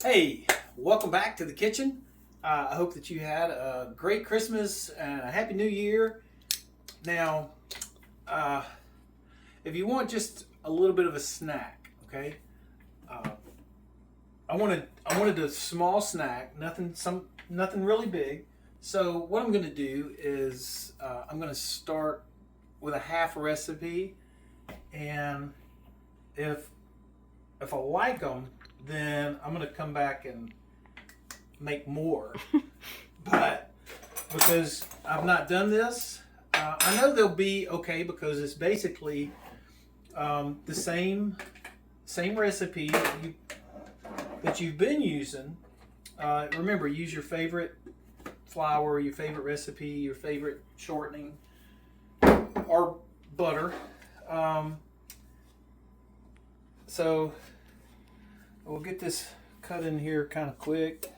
Hey, welcome back to the kitchen. I hope that you had a great Christmas and a Happy New Year. Now, uh, if you want just a little bit of a snack, okay, uh, I wanted a small snack, nothing really big. So what I'm going to do is I'm going to start with a half recipe, and if if I like them, then I'm going to come back and make more. But because I've not done this, I know they'll be okay because it's basically the same recipe that you've been using. Remember, use your favorite flour, your favorite recipe, your favorite shortening, or butter. Um, so we'll get this cut in here kind of quick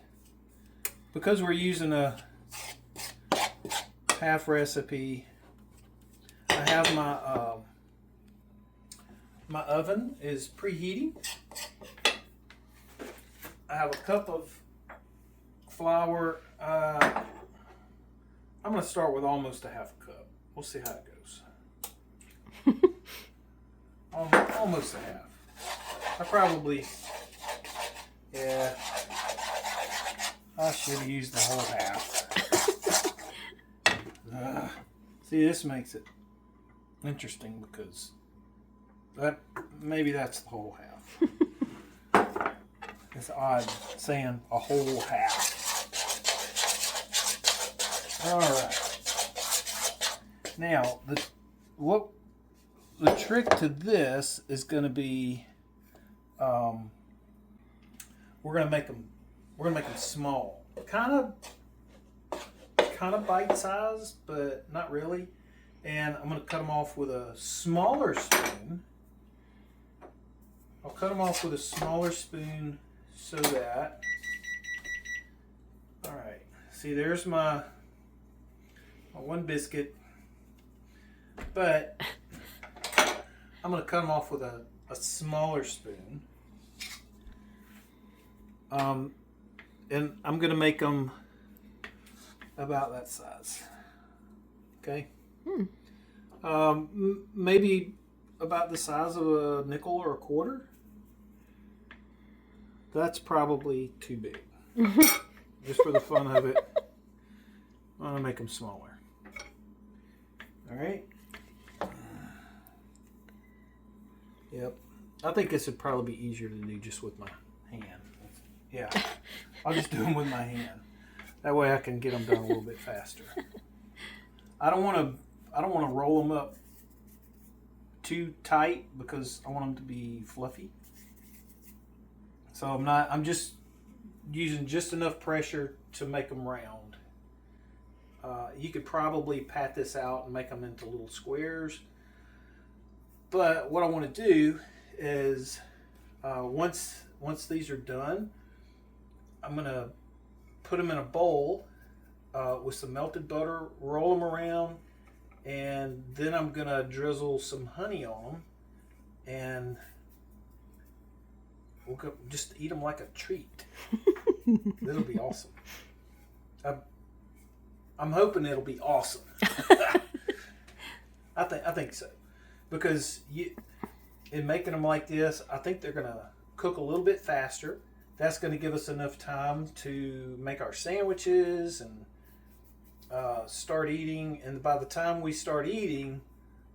because we're using a half recipe. I have my oven is preheating. I have a cup of flour. I'm going to start with almost a half a cup. We'll see how it goes. Almost a half. Yeah, I should have used the whole half. See, this makes it interesting because maybe that's the whole half. It's odd saying a whole half. All right. Now, the trick to this is going to be we're going to make them small, kind of bite size, but not really. And I'm going to cut them off with a smaller spoon. I'll cut them off with a smaller spoon so that, all right, see there's my one biscuit, but I'm going to cut them off with a smaller spoon. And I'm going to make them about that size. Okay? Maybe about the size of a nickel or a quarter. That's probably too big. Just for the fun of it, I'm going to make them smaller. All right? Yep. I think this would probably be easier to do just with my hand. Yeah. I'll just do them with my hand. That way I can get them done a little bit faster. I don't want to roll them up too tight because I want them to be fluffy. So I'm just using just enough pressure to make them round. You could probably pat this out and make them into little squares. But what I want to do is once these are done, I'm going to put them in a bowl with some melted butter, roll them around, and then I'm going to drizzle some honey on them, and we'll just eat them like a treat. It'll be awesome. I'm hoping it'll be awesome. I think so, because in making them like this, I think they're going to cook a little bit faster. That's going to give us enough time to make our sandwiches and start eating. And by the time we start eating,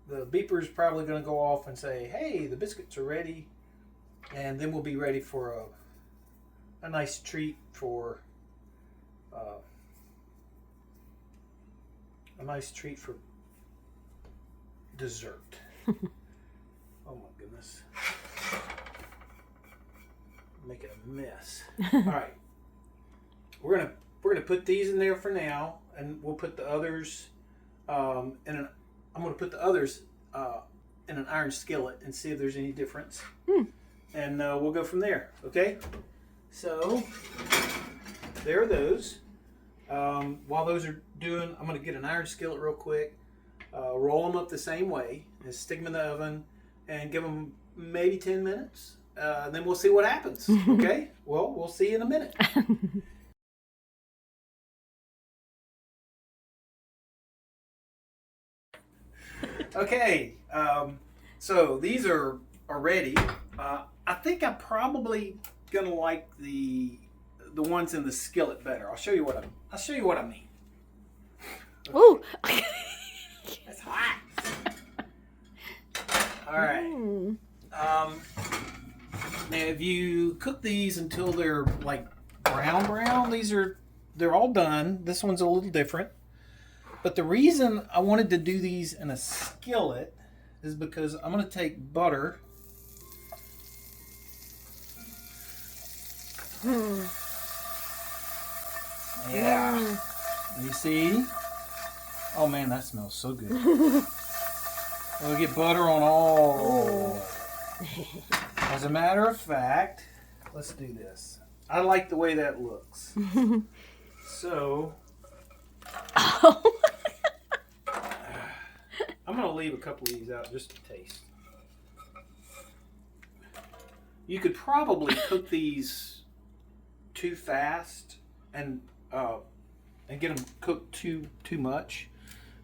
the beeper is probably going to go off and say, "Hey, the biscuits are ready," and then we'll be ready for a nice treat for dessert. Oh my goodness. Making a mess. All right, we're gonna put these in there for now, and we'll put the others I'm gonna put the others in an iron skillet and see if there's any difference, and we'll go from there. Okay, so there are those. While those are doing, I'm gonna get an iron skillet real quick, roll them up the same way, and stick them in the oven, and give them maybe 10 minutes. then we'll see what happens. Okay? Well, we'll see you in a minute. Okay, so these are ready. I think I'm probably gonna like the ones in the skillet better. I'll show you what I mean. Okay. Ooh. It's hot. All right. Now, if you cook these until they're like brown, they're all done. This one's a little different. But the reason I wanted to do these in a skillet is because I'm going to take butter. Yeah. You see? Oh man, that smells so good. We'll get butter on all. As a matter of fact, let's do this. I like the way that looks. So, I'm going to leave a couple of these out just to taste. You could probably cook these too fast and get them cooked too much,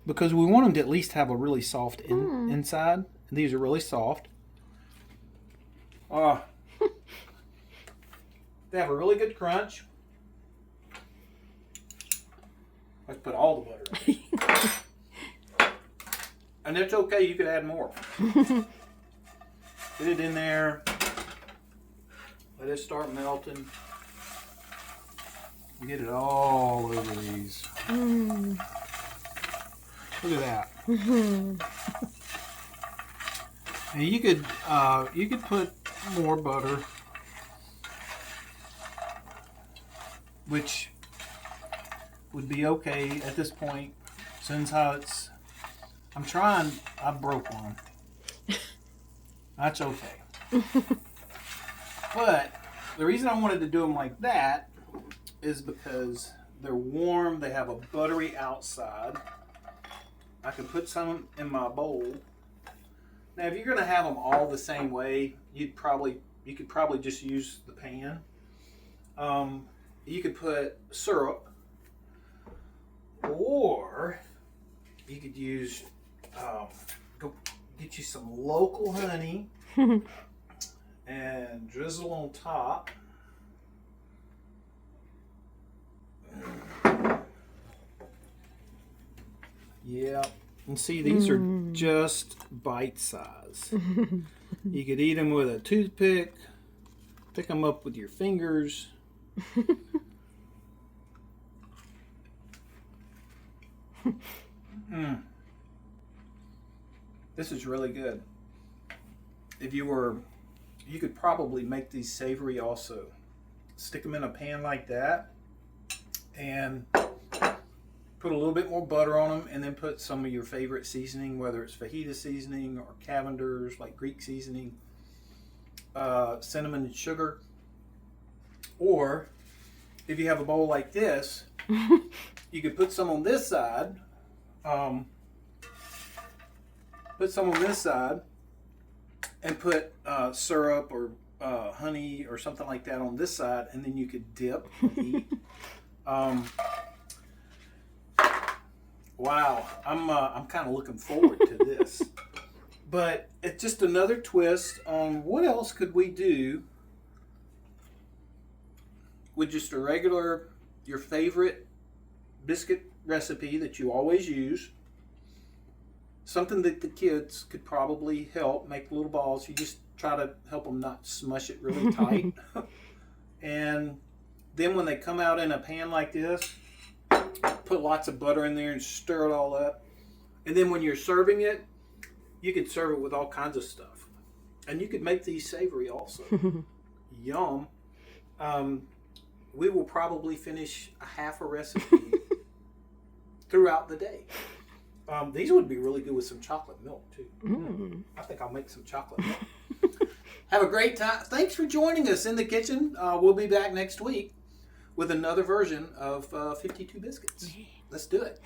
because we want them to at least have a really soft inside. These are really soft. They have a really good crunch. Let's put all the butter in. And it's okay, you could add more. Put it in there. Let it start melting. Get it all over these. Look at that. And you could put more butter, which would be okay at this point, since how it's. I broke one. That's okay. But the reason I wanted to do them like that is because they're warm, they have a buttery outside. I can put some in my bowl. Now, if you're going to have them all the same way, you could probably just use the pan. You could put syrup, or you could use go get you some local honey and drizzle on top. Yeah, and see, these are just bite size. You could eat them with a toothpick, pick them up with your fingers. This is really good. You could probably make these savory also. Stick them in a pan like that and put a little bit more butter on them, and then put some of your favorite seasoning, whether it's fajita seasoning or Cavender's, like Greek seasoning, cinnamon and sugar. Or if you have a bowl like this, you could put some on this side, and put syrup or honey or something like that on this side, and then you could dip and eat. Wow, I'm kind of looking forward to this. But it's just another twist on what else could we do with just a regular, your favorite biscuit recipe that you always use. Something that the kids could probably help make little balls. You just try to help them not smush it really tight. And then when they come out in a pan like this, put lots of butter in there and stir it all up. And then when you're serving it, you could serve it with all kinds of stuff. And you could make these savory also. Yum. We will probably finish a half a recipe throughout the day. These would be really good with some chocolate milk too. I think I'll make some chocolate milk. Have a great time. Thanks for joining us in the kitchen. We'll be back next week with another version of 52 Biscuits. Let's do it.